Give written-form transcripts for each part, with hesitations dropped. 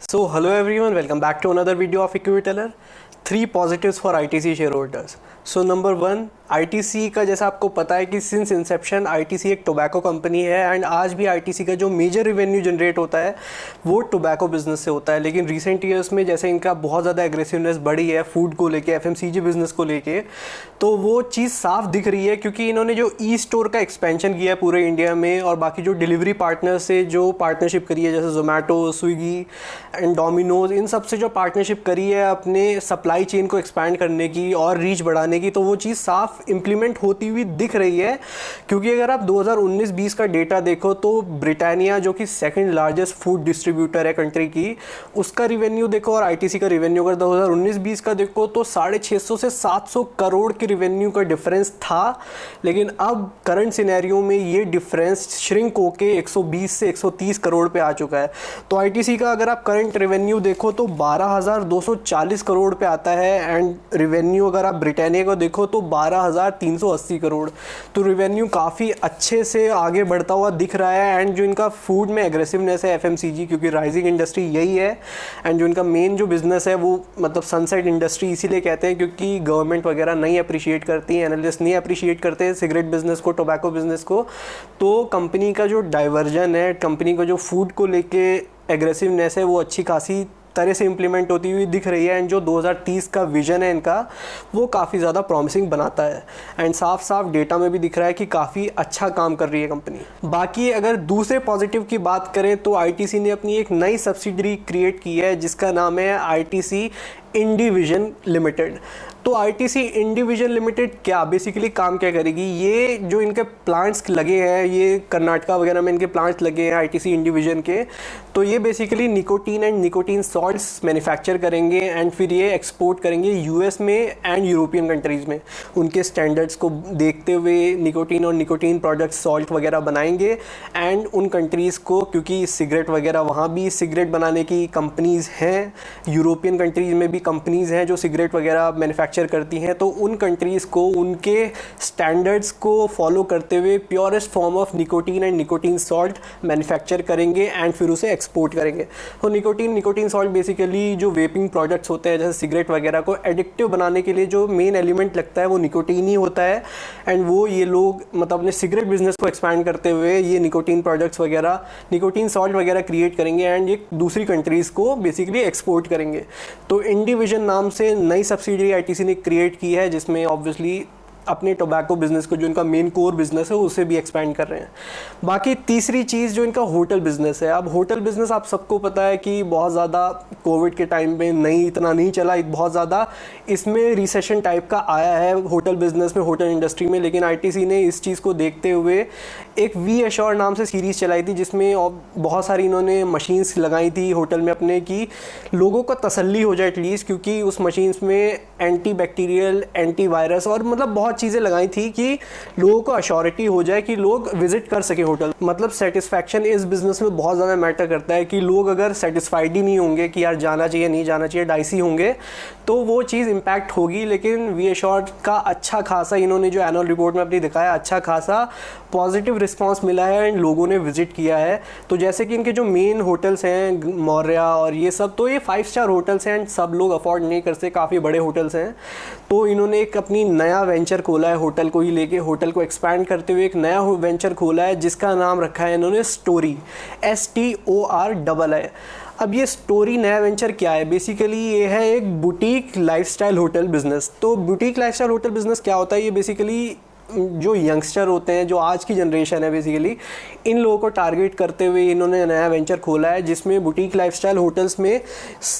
So hello everyone, welcome back to another video of EquiTeller. 3 positives for ITC shareholders. So number 1, ITC का जैसा आपको पता है कि सिंस इंसेप्शन ITC एक टोबैको कंपनी है एंड आज भी ITC का जो मेजर रेवेन्यू जनरेट होता है वो टोबैको बिजनेस से होता है। लेकिन रिसेंट ईयर्स में जैसे इनका बहुत ज़्यादा एग्रेसिवनेस बढ़ी है फूड को लेके, FMCG बिजनेस को लेके, तो वो चीज़ साफ दिख रही है क्योंकि इन्होंने जो ई स्टोर का एक्सपेंशन किया है पूरे इंडिया में और बाकी जो डिलीवरी पार्टनर से जो पार्टनरशिप करी है जैसे जोमेटो, स्विगी एंड डोमिनोज, इन सब से जो पार्टनरशिप करी है अपने सप्लाई चेन को एक्सपैंड करने की और रीच बढ़ाने की, तो वो चीज़ साफ इंप्लीमेंट होती हुई दिख रही है। क्योंकि अगर आप 2019-20 का डेटा देखो तो ब्रिटानिया जो कि सेकंड लार्जेस्ट फूड डिस्ट्रीब्यूटर है कंट्री की, उसका रिवेन्यू देखो और आईटीसी का रिवेन्यू अगर 2019-20 का देखो तो 650 से 700 करोड़ के रिवेन्यू का डिफरेंस था। लेकिन अब करंट सिनेरियो में ये डिफरेंस श्रिंक होके 120 से 130 करोड़ पे आ चुका है। तो आईटीसी का अगर आप करंट रिवेन्यू देखो तो 12,240 करोड़ पे आता है एंड रिवेन्यू अगर आप ब्रिटानिया को देखो तो 12,380 करोड़। तो रिवेन्यू काफ़ी अच्छे से आगे बढ़ता हुआ दिख रहा है एंड जो इनका फूड में एग्रेसिवनेस है FMCG, क्योंकि राइजिंग इंडस्ट्री यही है एंड जो इनका मेन जो बिजनेस है वो मतलब सनसेट इंडस्ट्री इसीलिए कहते हैं क्योंकि गवर्नमेंट वगैरह नहीं अप्रिशिएट करती है, एनालिस्ट नहीं अप्रिशिएट करते हैं सिगरेट बिजनेस को, टोबैको बिजनेस को। तो कंपनी का जो डाइवर्जन है, कंपनी का जो फूड को लेके एग्रेसिवनेस है वो अच्छी खासी तरह से इम्प्लीमेंट होती हुई दिख रही है एंड जो 2030 का विजन है इनका वो काफ़ी ज़्यादा प्रॉमिसिंग बनाता है एंड साफ साफ डेटा में भी दिख रहा है कि काफ़ी अच्छा काम कर रही है कंपनी। बाकी अगर दूसरे पॉजिटिव की बात करें तो आईटीसी ने अपनी एक नई सब्सिडरी क्रिएट की है जिसका नाम है आईटीसी इंडिविजन लिमिटेड। तो आईटीसी इंडिविजन लिमिटेड क्या बेसिकली काम क्या करेगी, ये जो इनके प्लांट्स लगे हैं, ये कर्नाटका वगैरह में इनके प्लांट्स लगे हैं आईटीसी इंडिविजन के, तो ये basically nicotine and nicotine salts manufacture करेंगे एंड फिर ये एक्सपोर्ट करेंगे यूएस में एंड यूरोपियन कंट्रीज़ में। उनके स्टैंडर्ड्स को देखते हुए निकोटीन और निकोटीन प्रोडक्ट्स सॉल्ट वगैरह बनाएंगे एंड उन कंट्रीज़ को, क्योंकि सिगरेट वगैरह वहाँ भी सिगरेट बनाने की कंपनीज़ हैं, यूरोपियन कंट्रीज़ में भी कंपनीज़ हैं जो सिगरेट वगैरह मैन्युफैक्चर करती हैं, तो उन कंट्रीज़ को उनके स्टैंडर्ड्स को फॉलो करते हुए purest form of nicotine and nicotine salt manufacture करेंगे एंड फिर उसे एक्सपोर्ट करेंगे। तो निकोटीन सॉल्ट बेसिकली जो वेपिंग प्रोडक्ट्स होते हैं जैसे सिगरेट वगैरह को एडिक्टिव बनाने के लिए जो मेन एलिमेंट लगता है वो निकोटीन ही होता है एंड वो ये लोग मतलब अपने सिगरेट बिजनेस को एक्सपैंड करते हुए ये निकोटीन प्रोडक्ट्स वगैरह, निकोटीन सॉल्ट वगैरह क्रिएट करेंगे एंड ये दूसरी कंट्रीज़ को बेसिकली एक्सपोर्ट करेंगे। तो इंडिविजन नाम से नई सब्सिडरी आईटीसी ने क्रिएट की है जिसमें ऑब्वियसली अपने टोबैको बिजनेस को, जो इनका मेन कोर बिजनेस है, उसे भी एक्सपैंड कर रहे हैं। बाकी तीसरी चीज़ जो इनका होटल बिजनेस है। अब होटल बिजनेस आप सबको पता है कि बहुत ज़्यादा कोविड के टाइम में इतना नहीं चला, बहुत ज़्यादा इसमें रिसेशन टाइप का आया है होटल बिजनेस में, होटल इंडस्ट्री में। लेकिन आईटीसी ने इस चीज़ को देखते हुए एक वी एश्योर नाम से सीरीज़ चलाई थी जिसमें बहुत सारी इन्होंने मशीन्स लगाई थी होटल में अपने की लोगों को तसल्ली हो जाए एटलीस्ट, क्योंकि उस मशीन्स में एंटी बैक्टीरियल, एंटी वायरस और मतलब बहुत चीज़ें लगाई थी कि लोगों को अश्योरिटी हो जाए कि लोग विजिट कर सके होटल। मतलब सेटिस्फैक्शन इस बिजनेस में बहुत ज़्यादा मैटर करता है कि लोग अगर सेटिस्फाइड ही नहीं होंगे कि यार जाना चाहिए नहीं जाना चाहिए, डाइसी होंगे, तो वो चीज़ इम्पैक्ट होगी। लेकिन वी एश्योर का अच्छा खासा इन्होंने जो एनुअल रिपोर्ट में अपनी दिखाया, अच्छा खासा पॉजिटिव रिस्पांस मिला है एंड लोगों ने विजिट किया है। तो जैसे कि इनके जो मेन होटल्स हैं मौर्या और ये सब, तो ये 5 स्टार होटल्स हैं एंड सब लोग अफोर्ड नहीं कर सकते, काफ़ी बड़े होटल्स हैं। तो इन्होंने एक अपनी नया वेंचर खोला है होटल को ही लेके, होटल को एक्सपैंड करते हुए एक नया वेंचर खोला है जिसका नाम रखा है इन्होंने स्टोरी, STORII। अब ये स्टोरी नया वेंचर क्या है, बेसिकली ये है एक बुटीक लाइफस्टाइल होटल बिजनेस। तो बुटीक लाइफस्टाइल होटल बिजनेस क्या होता है, ये बेसिकली जो यंगस्टर होते हैं, जो आज की जनरेशन है, बेसिकली इन लोगों को टारगेट करते हुए इन्होंने नया वेंचर खोला है जिसमें बुटीक लाइफस्टाइल होटल्स में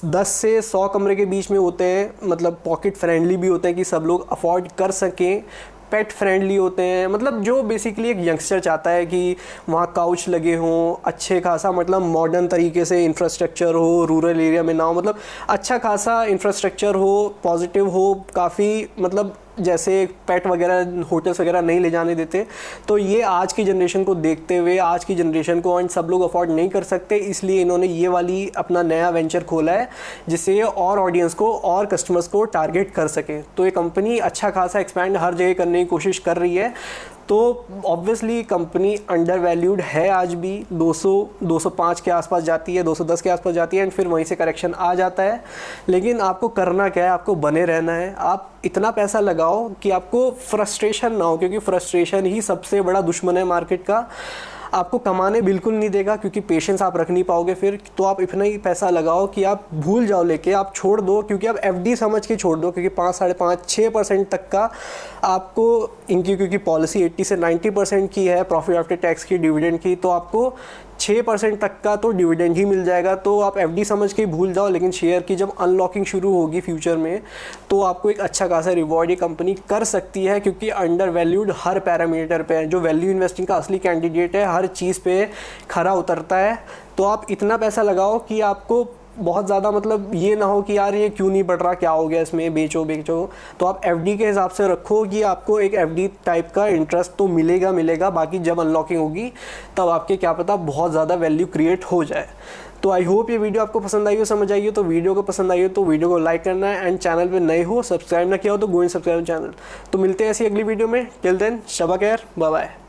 10 से 100 कमरे के बीच में होते हैं, मतलब पॉकेट फ्रेंडली भी होते हैं कि सब लोग अफोर्ड कर सकें, पेट फ्रेंडली होते हैं, मतलब जो बेसिकली एक यंगस्टर चाहता है कि वहाँ काउच लगे हों, अच्छे खासा मतलब मॉडर्न तरीके से इंफ्रास्ट्रक्चर हो, रूरल एरिया में ना हो, मतलब अच्छा खासा इंफ्रास्ट्रक्चर हो, पॉजिटिव हो, काफ़ी मतलब जैसे पेट वगैरह होटल्स वगैरह नहीं ले जाने देते। तो ये आज की जनरेशन को देखते हुए, आज की जनरेशन को एंड सब लोग अफोर्ड नहीं कर सकते, इसलिए इन्होंने ये वाली अपना नया वेंचर खोला है जिससे ये और ऑडियंस को और कस्टमर्स को टारगेट कर सके। तो ये कंपनी अच्छा खासा एक्सपैंड हर जगह करने की कोशिश कर रही है। तो ऑब्वियसली कंपनी अंडर वैल्यूड है आज भी, 205 के आसपास जाती है, 210 के आसपास जाती है एंड फिर वहीं से करेक्शन आ जाता है। लेकिन आपको करना क्या है, आपको बने रहना है। आप इतना पैसा लगाओ कि आपको फ्रस्ट्रेशन ना हो, क्योंकि फ्रस्ट्रेशन ही सबसे बड़ा दुश्मन है मार्केट का। आपको कमाने बिल्कुल नहीं देगा, क्योंकि पेशेंस आप रख नहीं पाओगे फिर। तो आप इतना ही पैसा लगाओ कि आप भूल जाओ लेके, आप छोड़ दो, क्योंकि आप एफडी समझ के छोड़ दो, क्योंकि 5, 5.5, 6% तक का आपको इनकी, क्योंकि पॉलिसी 80 से 90% की है प्रॉफिट आफ्टर टैक्स की, डिविडेंड की, तो आपको 6% तक का तो डिविडेंड ही मिल जाएगा। तो आप एफडी समझ के भूल जाओ, लेकिन शेयर की जब अनलॉकिंग शुरू होगी फ्यूचर में, तो आपको एक अच्छा खासा रिवॉर्ड ये कंपनी कर सकती है, क्योंकि अंडर वैल्यूड हर पैरामीटर पे है। जो वैल्यू इन्वेस्टिंग का असली कैंडिडेट है, हर चीज़ पे खरा उतरता है। तो आप इतना पैसा लगाओ कि आपको बहुत ज़्यादा, मतलब ये ना हो कि यार ये क्यों नहीं बढ़ रहा, क्या हो गया इसमें, बेचो। तो आप एफडी के हिसाब से रखो कि आपको एक एफडी टाइप का इंटरेस्ट तो मिलेगा। बाकी जब अनलॉकिंग होगी तब आपके क्या पता बहुत ज़्यादा वैल्यू क्रिएट हो जाए। तो आई होप ये वीडियो आपको पसंद आई हो, समझ आई हो। तो वीडियो को पसंद आई हो तो वीडियो को लाइक करना है, एंड चैनल पे नए हो, सब्सक्राइब ना किया हो तो गो एंड सब्सक्राइब चैनल। तो मिलते हैं ऐसी अगली वीडियो में। टिल देन, शबा खैर, बाय बाय।